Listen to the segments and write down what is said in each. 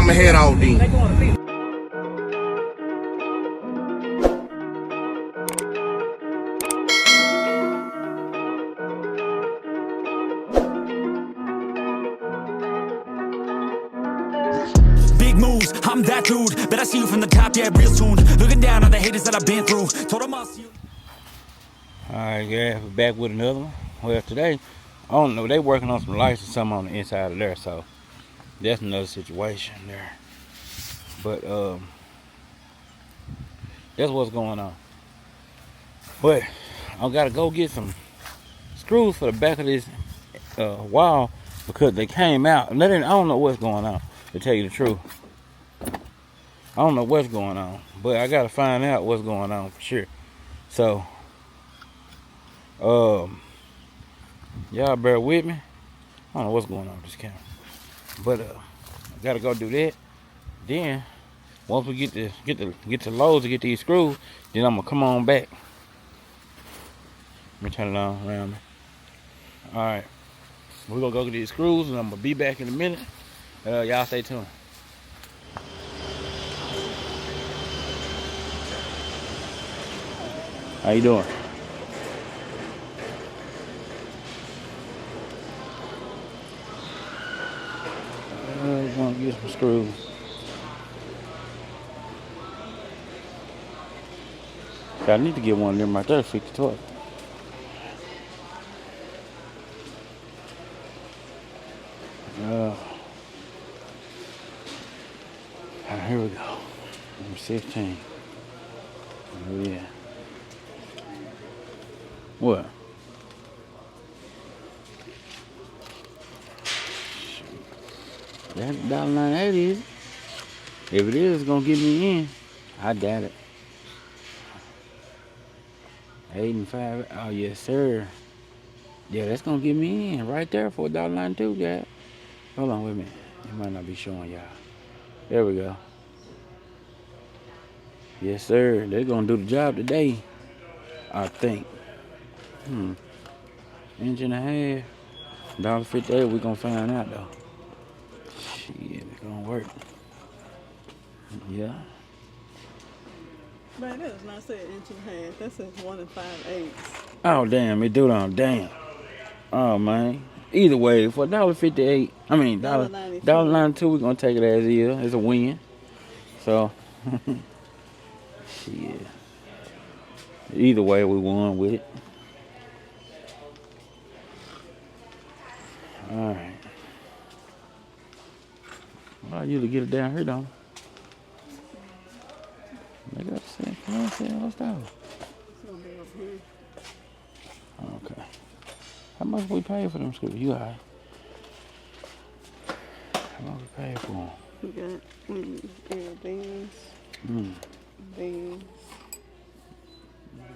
I'ma head out then. Big moves, I'm that dude. Bet I see you from the top, yeah, real soon. Looking down on the haters that I've been through. Told them I'll see you. Alright, yeah, we're back with another one. Well, today, I don't know, they working on some lights or something on the inside of there, so that's another situation there. But, that's what's going on. But, I gotta go get some screws for the back of this wall because they came out. And I don't know what's going on, to tell you the truth. I don't know what's going on, but I gotta find out what's going on for sure. So, y'all bear with me. I don't know what's going on with this camera, but I gotta go do that. Then once we get the loads to get these screws, then I'm gonna come on back. Let me turn it on around me. All right, we're gonna go get these screws, and I'm gonna be back in a minute. Y'all stay tuned. How you doing? We're gonna get some screws. I need to get one of them right there to fix the toilet. Here we go. Number 16. Oh yeah. What? That $1.98 is. If it is, it's gonna get me in. I doubt it. 8 and 5. Oh yes, sir. Yeah, that's gonna get me in right there for $1.92, guys. Hold on, wait a minute. It might not be showing y'all. There we go. Yes, sir. They're gonna do the job today, I think. Inch and a half. $1.58. We gonna find out though. Shit, it's gonna work. Yeah. Man, that does not say an inch and a half. That says 1 5/8. Oh damn, it do it on damn. Oh man. Either way, for $1.58, I mean $1.92, we're gonna take it as is. It's a win. So shit. Either way, we won with it. Alright. Well, I usually get it down here, don't I? They got to say, come on, say, what's that? It's gonna be up here. Okay. How much we pay for them screws? You alright? How much we pay for them? We got beans. Beans.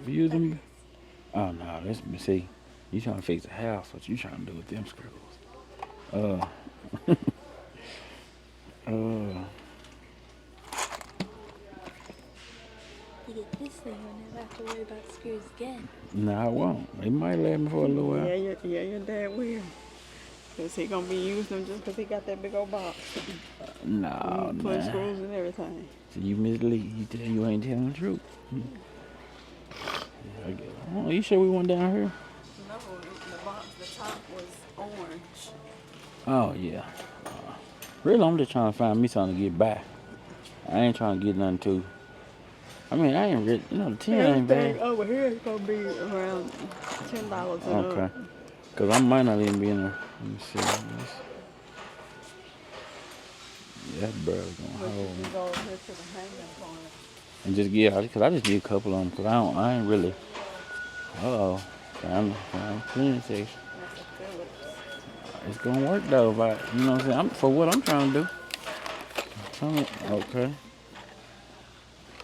You use them? Oh no, let's see. You trying to fix the house? What you trying to do with them screws? You get this thing, you'll never have to worry about screws again. No, I won't. It might last me for a little while. Yeah, your dad will. Cause he gonna be using them just cause he got that big old box. No, Put screws and everything. So you mislead. You ain't telling the truth. Oh, you sure we went down here? No, the box, the top was orange. Oh yeah. Really, I'm just trying to find me something to get by. I ain't trying to get nothing too. I mean, I ain't really, the 10 ain't bad. Over here it's gonna be around $10 and Okay. up. Cause I might not even be in there. Let me see. Yeah, that bird's gonna hold me. You go over here to the hanging corner. And just cause I just need a couple of them. Cause I ain't really. Found cleaning section. That's a Phillips. It's gonna work though, but you know what I'm saying? For what I'm trying to do. Okay.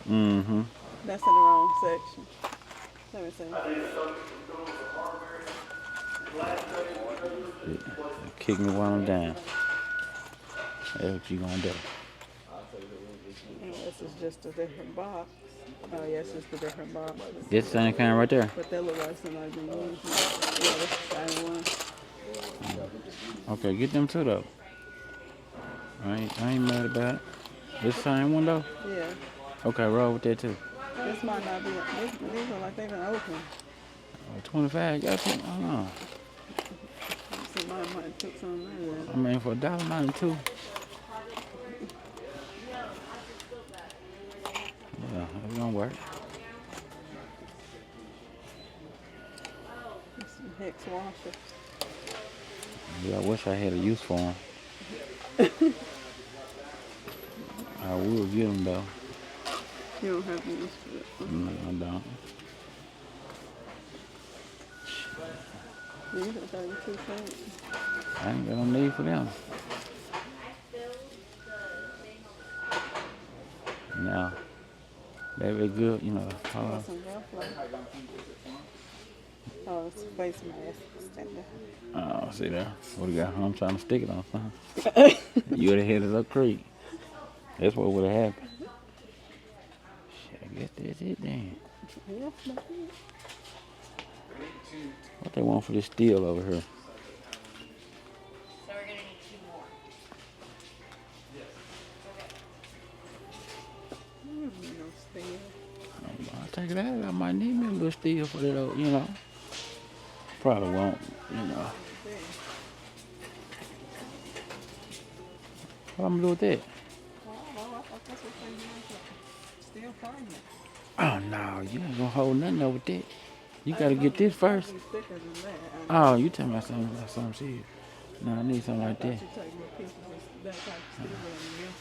That's in the wrong section. Let me see. Kick me while I'm down. That's what you gonna do. And this is just a different box. Oh yes, it's the different box. This same kind right there. But that look like somebody been using it. Yeah, that's the same one. Okay, get them two though. I ain't mad about it. This same one though? Yeah. Okay, roll with that too. This might not be. These are like they've been open. 25, got some, I don't know. Somebody might have took some of that. I mean, for $1.92. Yeah, it's gonna work. Some Hex washers. Yeah, I wish I had a use for them. I will get them though. You don't have to use for that. No, I don't. These are 32 cents. I ain't got no need for them. No. They be good, you know. Got some Velcro. Oh, it's a face mask. Stand there. Oh, see there. What do you got? I'm trying to stick it on something. You would have hit it up creek. That's what would have happened. Shit, I guess that's it then. Yeah, that's it. What they want for this steel over here? So we're gonna need 2 more. No steel. I'll take it out. I might need me a little steel for that, you know. Probably won't, you know. What I'm gonna do with that? Well, I thought that's what they wanted. Steel frame. Oh no, you ain't gonna hold nothing over that. You gotta get this first. It's thicker than that. Oh, you talking about something serious. No, I need something like that. You take little pieces of that type of steel and melt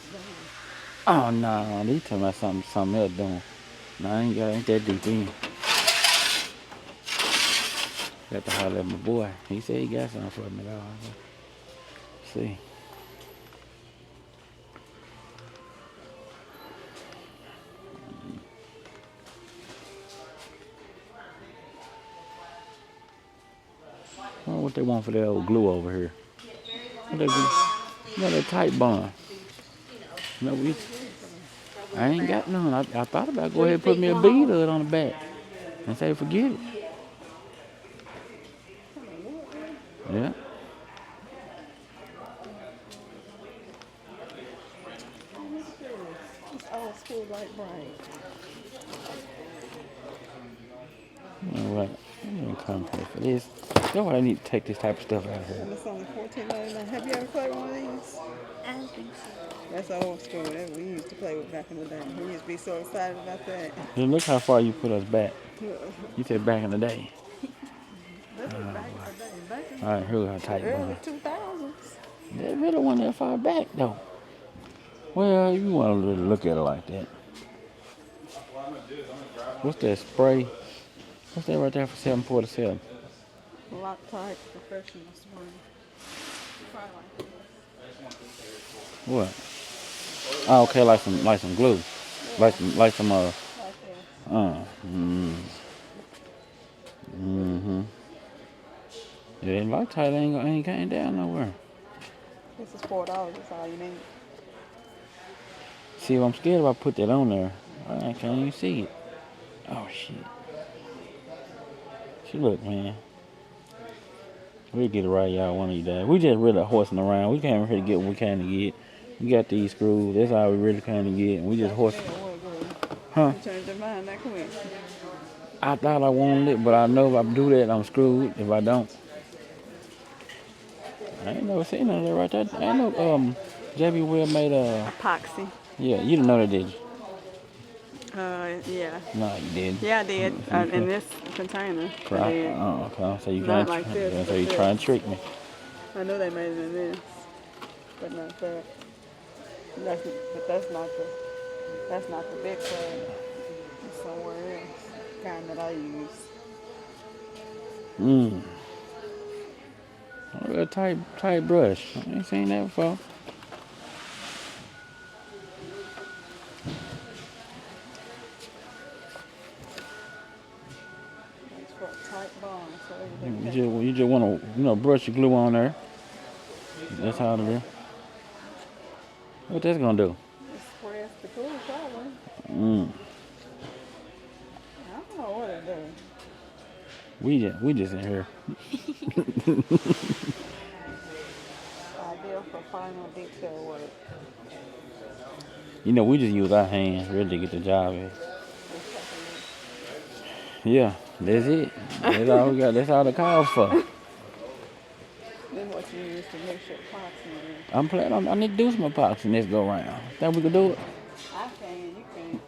it down. Oh no, you talking about something else doing. No, ain't that deep in. Got to holler at my boy. He said he got something for me though. See. I wonder what they want for that old glue over here. What they do? What that tight bond? No, I ain't got none. I thought about go ahead and put me a bead of it on the back and say forget it. Yeah. It's old school light bright. You know what? I didn't come here for this. That's why I need to take this type of stuff out of here. And it's only $14.99. Have you ever played one of these? I don't think so. That's old school. That we used to play with back in the day. We used to be so excited about that. Just look how far you put us back. You said back in the day. That's back in the day. Back in All right, here's how tight the early bond. 2000s. They really wasn't that far back though. Well, you want to really look at it like that. What's that spray? What's that right there for $7.47? Loctite professional spring. What? Oh, okay, like some glue, like some Like that. Yeah, Loctite ain't came down nowhere. This is $4. That's all you need. See, if I'm scared if I put that on there, I can't even see it. Oh shit. See, look, man. We'll get it right, y'all, one of these days. We just really horsing around. We can't really get what we can to get. We got these screws. That's all we really can to get. And we just horsing. Huh? You changed your mind that quick. I thought I wanted it, but I know if I do that, I'm screwed if I don't. I ain't never seen none of that right there. I ain't no JB Will made a... Epoxy. Yeah, you didn't know that, did you? Yeah. No, you didn't. Yeah, I did. In this container. I did. Oh, okay. So you Not trying like this, so you but trying to trick me. I know they made it in this, but not that. That's not the big one. It's somewhere else. Kind that I use. Look at that tight brush. I ain't seen that before. It's for a tight bond, so everything. You just want to brush your glue on there. That's how it is. What that's gonna do? It spreads the glue, probably. I don't know what it does. We just in here. I did here for final detail work. You know, we just use our hands really to get the job in. Yeah, that's it. That's all we got. That's all the call for. Then what you use to mix your epoxy in. I'm planning on. I need to do some epoxy next go round. Think we could do it? I can, you can't.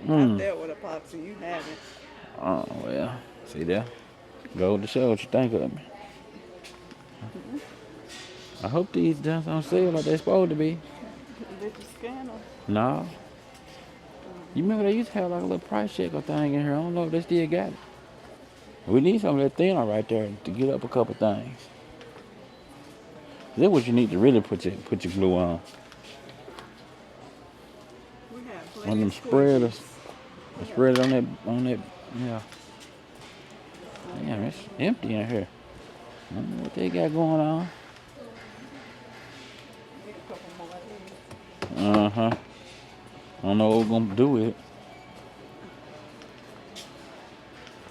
Hmm. I've dealt with epoxy, you haven't. Oh well. See there. Go to show what you think of me. I hope these done on sale like they're supposed to be. Did you scan them? No. You remember they used to have like a little price checker thing in here. I don't know if they still got it. We need some of that thinner right there to get up a couple things. That's what you need to really put your glue on. We have One plenty of them of squeegees. spreaders. Spread it on that, yeah. Damn, it's empty in here. I don't know what they got going on. Get a couple more of these. Uh-huh. I don't know what we're gonna do with it.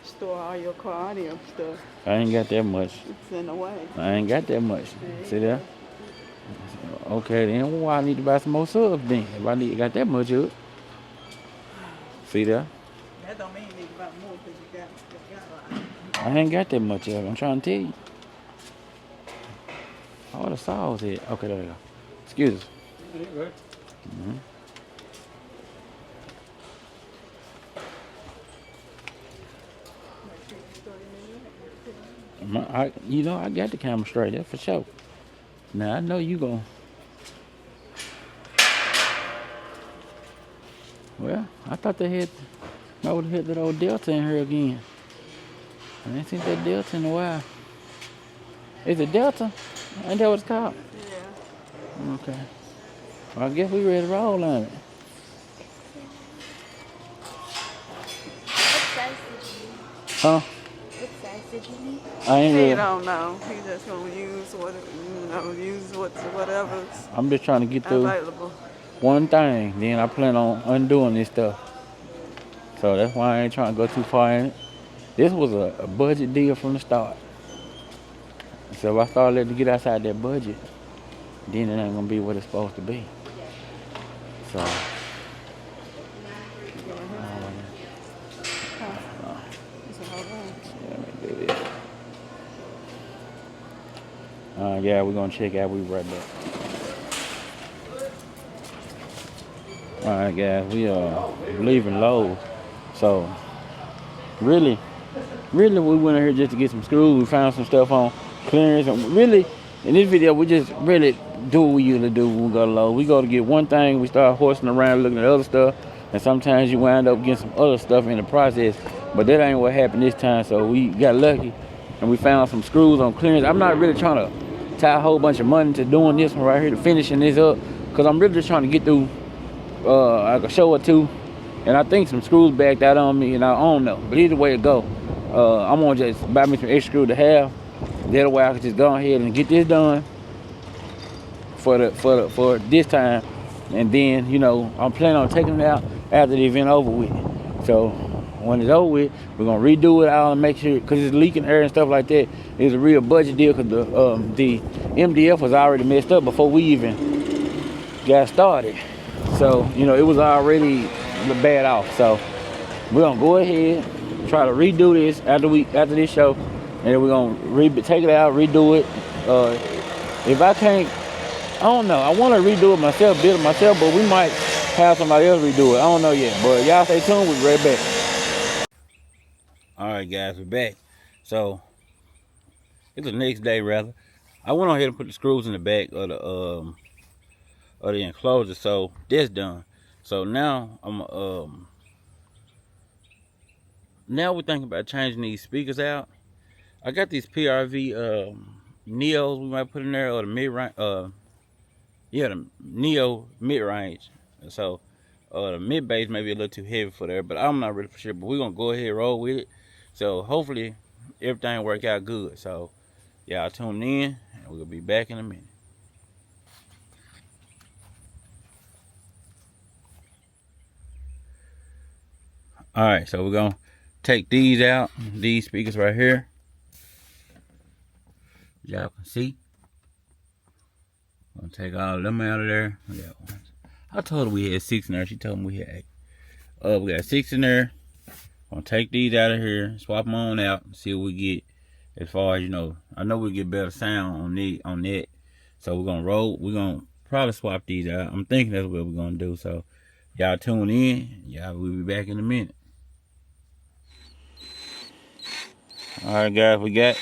Store all your car audio stuff. I ain't got that much. It's in the way. I ain't got that much. See there? Okay, then why I need to buy some more subs then? If I got that much of it. See there? That don't mean you need to buy more because you got a lot. I ain't got that much of it. I'm trying to tell you. Oh, the sauce here. Okay, there you go. Excuse us. You know, I got the camera straight. That's for sure. Now, I know you gon'. Well, I thought they had. I would have hit that old Delta in here again. I ain't seen that Delta in a while. Is it Delta? Ain't that what it's called? Yeah. Okay. Well, I guess we ready to roll on it. What size did you need? Huh? What size did you need? I ain't He really. don't know. He just gonna use whatever's I'm just trying to get through available. one thing. Then I plan on undoing this stuff. So that's why I ain't trying to go too far in it. This was a budget deal from the start. So if I start letting it get outside that budget, then it ain't gonna be what it's supposed to be. So. Yeah, we're gonna check out. We right back. All right, guys, we are leaving Lowe's. So really, we went in here just to get some screws. We found some stuff on clearance, and really, in this video, we just really do what we usually do when we go to Lowe's. We go to get one thing, we start horsing around looking at other stuff, and sometimes you wind up getting some other stuff in the process. But that ain't what happened this time. So we got lucky, and we found some screws on clearance. I'm not really trying to tie a whole bunch of money to doing this one right here, to finishing this up, because I'm really just trying to get through like a show or two, and I think some screws backed out on me, and I don't know. But either way it go, I'm gonna just buy me some extra screws to have. That way I can just go ahead and get this done for this time, and then you know I'm planning on taking it out after the event over with. So when it's over with, we're gonna redo it all and make sure, because it's leaking air and stuff like that. It's a real budget deal, because the MDF was already messed up before we even got started. So you know it was already bad off. So we're gonna go ahead, try to redo this after this show, and then we're gonna take it out, redo it. If I can't, I don't know. I want to redo it myself, build it myself, but we might have somebody else redo it. I don't know yet. But y'all stay tuned. We'll be right back. All right, guys, we're back. So it's the next day, rather. I went on ahead and put the screws in the back of the enclosure, so that's done. So now now we're thinking about changing these speakers out. I got these PRV Neos we might put in there, or the mid-range, yeah, the Neo mid-range. So the mid-bass may be a little too heavy for there, but I'm not really for sure. But we're gonna go ahead and roll with it. So hopefully everything work out good. So y'all tune in, and we'll be back in a minute. All right, so we're gonna take these out, these speakers right here. Y'all can see. Gonna take all of them out of there. I told her we had 6 in there. She told me we had 8. We got 6 in there. Gonna take these out of here, swap them on out, and see what we get. As far as, you know, I know we get better sound on that. So we're gonna roll. We're gonna probably swap these out. I'm thinking that's what we're gonna do. So y'all tune in. Y'all, we'll be back in a minute. All right, guys, we got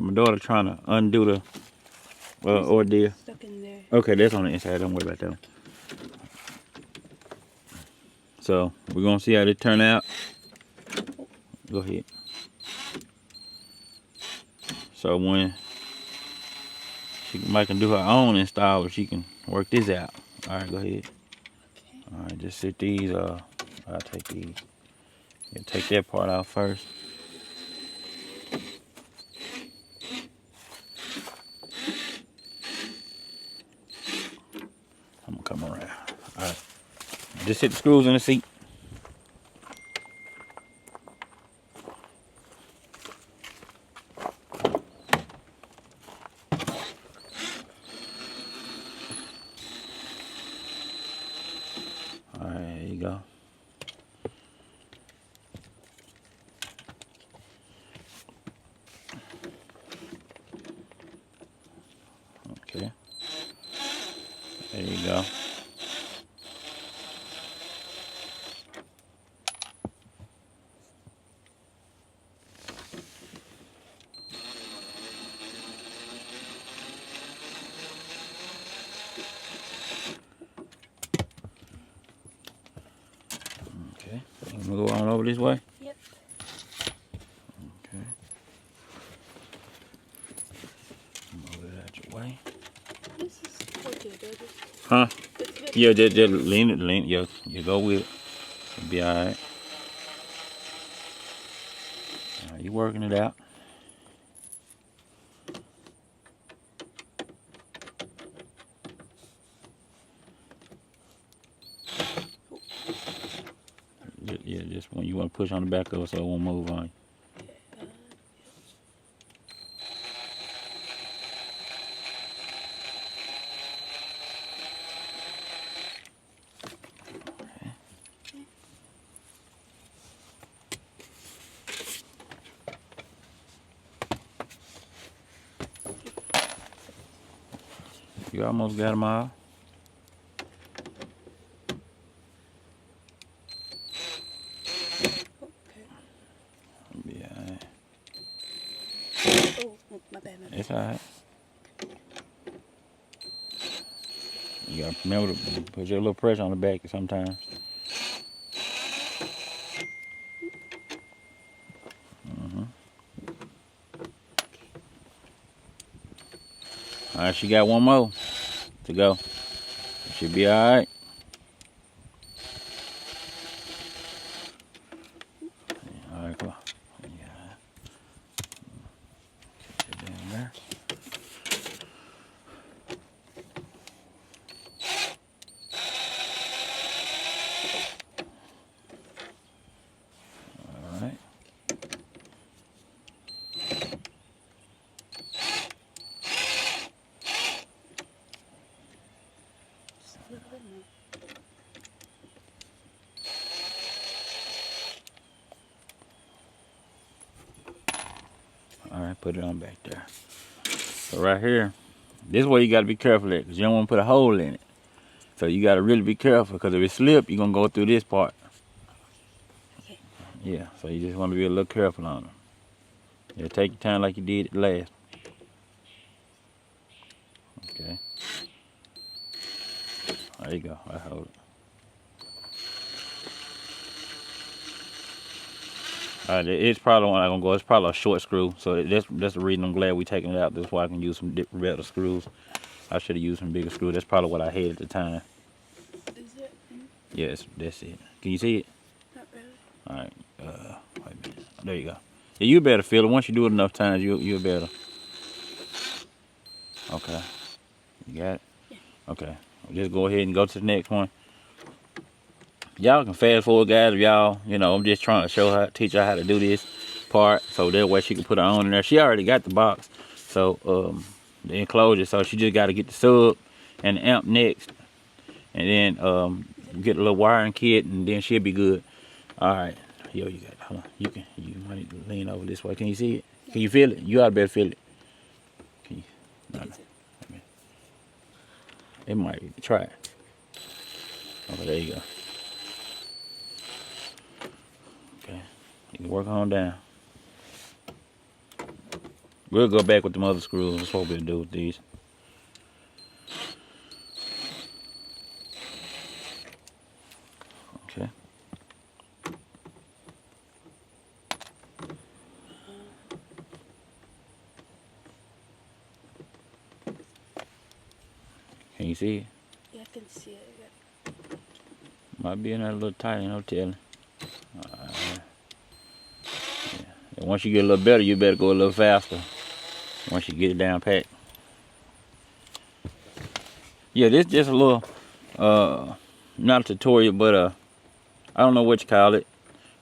my daughter trying to undo the ordeal. Stuck in there. Okay, that's on the inside. Don't worry about that one. So we're gonna see how they turn out. Go ahead. So when she might can do her own install, but she can work this out. All right, go ahead. Okay. All right, just sit these. I'll take these. Yeah, take that part out first. I'm gonna come around. All right, just hit the screws in the seat. All right, there you go. Okay. There you go. Okay. I'm gonna go on over this way. Yep. Okay. Move it out your way. This is okay, baby. Huh? It's good. Yeah, just lean it. Yeah, you go with it. It'll be all right. You working it out. Yeah, just when you want to push on the back of it so it won't move on you. You almost got them all. Okay. Be all right. Oh, my bad, my bad. It's all right. You gotta remember to put your little pressure on the back sometimes. All right, she got one more to go. Should be all right. All right, come on. Yeah. Get that down there. All right. Just a little bit more. All right, put it on back there. So right here, this is where you gotta be careful at, because you don't want to put a hole in it. So you gotta really be careful, because if it slip, you're gonna go through this part. Okay. Yeah, so you just want to be a little careful on them. Yeah, take your time like you did it last. Okay. There you go. I hold it. All right, it's probably not gonna go. It's probably a short screw, so that's the reason I'm glad we taking it out. That's why I can use some better screws. I should have used some bigger screws. That's probably what I had at the time. Is it? Yes, that's it. Can you see it? Not really. All right. Wait a minute. There you go. Yeah, you better feel it. Once you do it enough times, you'll better. Okay. You got it? Yeah. Okay. Just go ahead and go to the next one. Y'all can fast forward, guys. If y'all, I'm just trying to teach her how to do this part, so that way she can put her own in there. She already got the box, so the enclosure. So she just got to get the sub and the amp next, and then get a little wiring kit, and then she'll be good. All right, yo, you got it. Hold on. You might need to lean over this way. Can you see it? Can you feel it? You ought to better feel it. Can you? No. It might try it. Oh, there you go. Okay, you can work on down. We'll go back with the other screws. That's what we'll do with these. Okay. Can you see it? Yeah, I can see it. Might be in there a little tight, no telling. Yeah. And once you get a little better, you better go a little faster. Once you get it down pat. Yeah, this just a little, not a tutorial, but I don't know what you call it.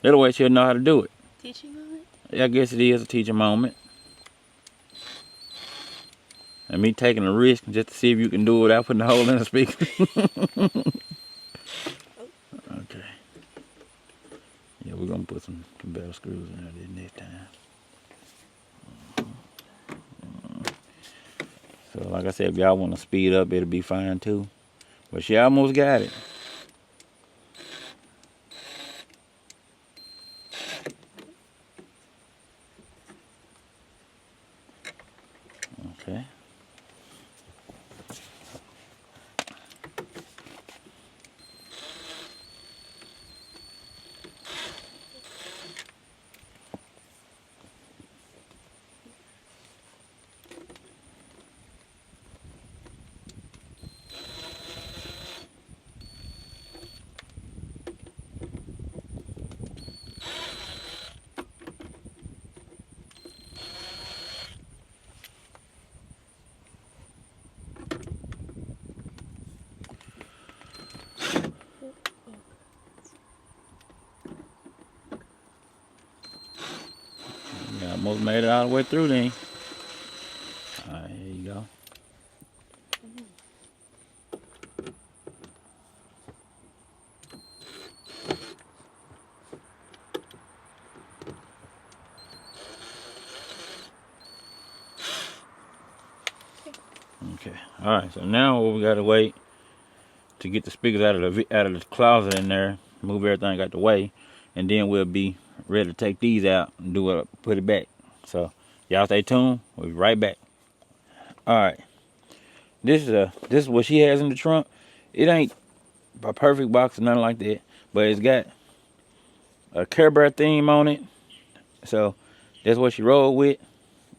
That way she'll know how to do it. Teaching moment? I guess it is a teaching moment. And me taking a risk just to see if you can do it without putting a hole in the speaker. Okay. Yeah, we're gonna put some better screws in there this next time. So like I said, if y'all want to speed up, it'll be fine too. But she almost got it. Okay. Almost made it all the way through then. Alright, here you go. Okay. Alright, so now we gotta wait to get the speakers out of the closet in there, move everything out the way, and then we'll be ready to take these out and put it back. So y'all stay tuned. We'll be right back. All right, this is what she has in the trunk. It ain't a perfect box or nothing like that, but it's got a Care Bear theme on it. So that's what she rolled with.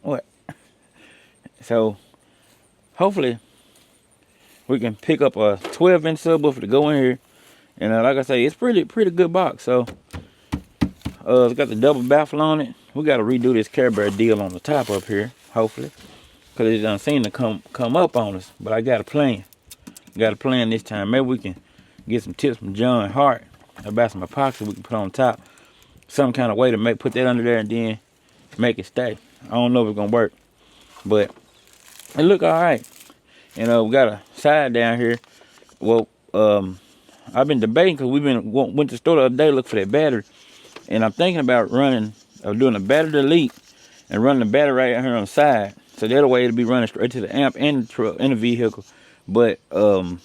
What? So hopefully we can pick up a 12-inch subwoofer to go in here. And like I say, it's pretty good box. So it's got the double baffle on it. We got to redo this Care Bear deal on the top up here, hopefully, because it doesn't seem to come up on us. But I got a plan. Got a plan this time. Maybe we can get some tips from John Hart about some epoxy we can put on top. Some kind of way to put that under there and then make it stay. I don't know if it's gonna work, but it look all right. And we got a side down here. Well, I've been debating because went to the store the other day to look for that battery. And I'm thinking about doing a battery delete and running the battery right here on the side. So that way it'll be running straight to the amp and the truck and the vehicle. But I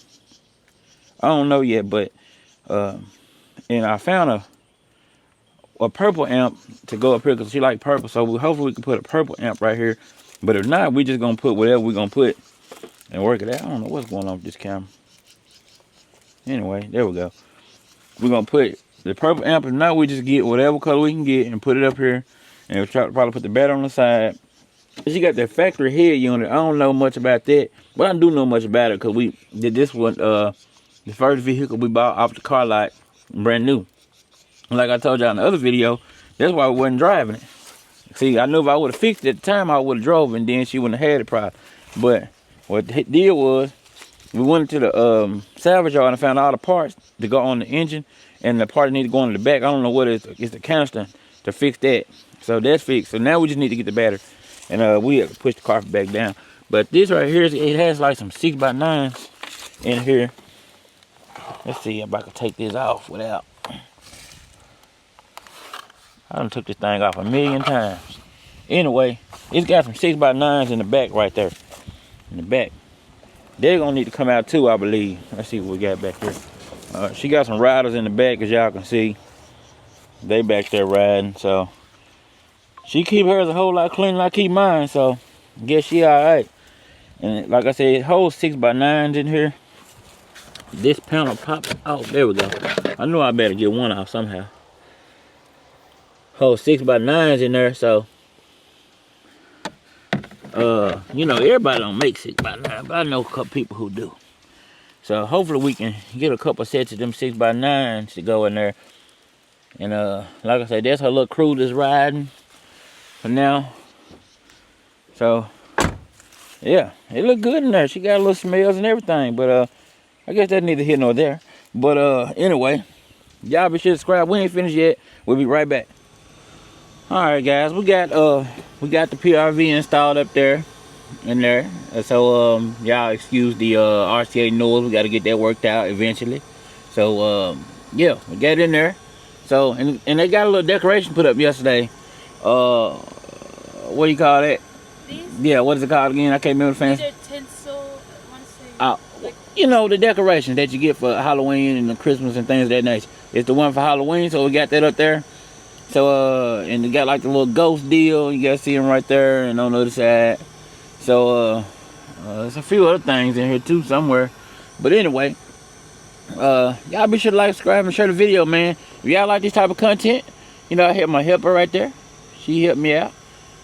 don't know yet. But and I found a purple amp to go up here because she like purple. So hopefully we can put a purple amp right here. But if not, we just gonna put whatever we're gonna put and work it out. I don't know what's going on with this camera. Anyway, there we go. We're gonna put the purple amp. If not, we just get whatever color we can get and put it up here. And we'll try to probably put the battery on the side. She got that factory head unit. I don't know much about that, but I do know much about it because we did this one, the first vehicle we bought off the car lot, brand new. Like I told y'all in the other video, that's why we wasn't driving it. See, I knew if I would have fixed it at the time, I would have drove it, and then she wouldn't have had it probably. But what the deal was, we went into the salvage yard and found all the parts to go on the engine, and the part that need to go on the back. I don't know what it is. It's the canister to fix that. So that's fixed. So now we just need to get the battery, and we have to push the carpet back down. But this right here, it has like some 6x9s in here. Let's see if I can take this off without. I done took this thing off a million times. Anyway, it's got some 6x9s in the back right there. In the back. They're gonna need to come out too, I believe. Let's see what we got back here. She got some riders in the back, as y'all can see. They back there riding, so she keep hers a whole lot cleaner than I keep mine, so I guess she alright. And like I said, it holds 6x9s in here. This panel pops off. There we go. I know I better get one off somehow. Holds 6x9s in there, so you know, everybody don't make 6x9, but I know a couple people who do. So hopefully we can get a couple sets of them 6x9s to go in there. And like I said, that's her little crew that's riding for now. So yeah, it look good in there. She got a little smells and everything, but I guess that neither here nor there. But anyway, y'all be sure to subscribe. We ain't finished yet. We'll be right back. All right, guys, we got the PRV installed up there, in there. So y'all excuse the RCA noise. We got to get that worked out eventually. So yeah, we got it in there. So and they got a little decoration put up yesterday. What do you call that? These? Yeah, what is it called again? I can't remember the fancy. These are tinsel. I want to say. Like, You know, the decorations that you get for Halloween and the Christmas and things of that nature. It's the one for Halloween, so we got that up there. So and they got like the little ghost deal. You guys see them right there and on the other side. So there's a few other things in here too somewhere. But anyway, y'all be sure to like, subscribe, and share the video, man. If y'all like this type of content, you know, I have my helper right there. She helped me out.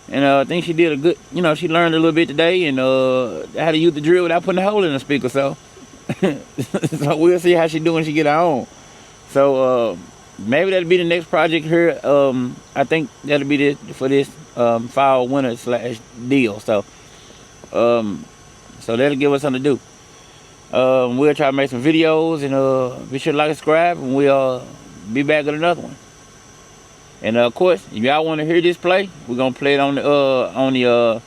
And I think she did a good, you know, she learned a little bit today, and how to use the drill without putting a hole in the speaker. So, so we'll see how she do when she get her own. So maybe that'll be the next project here. I think that'll be for this fall winter / deal. So, so that'll give us something to do. We'll try to make some videos, and be sure to like and subscribe, and we'll be back with another one. And of course, if y'all want to hear this play, we're gonna play it on the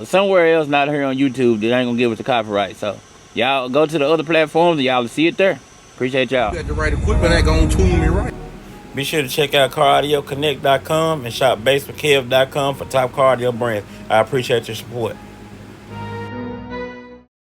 somewhere else, not here on YouTube. That ain't gonna give us the copyright. So y'all go to the other platforms and y'all will see it there. Appreciate y'all. You got the right equipment, ain't gonna tune me right. Be sure to check out CarAudioConnect.com and shop BASSWITHKEV.com for top car audio brands. I appreciate your support.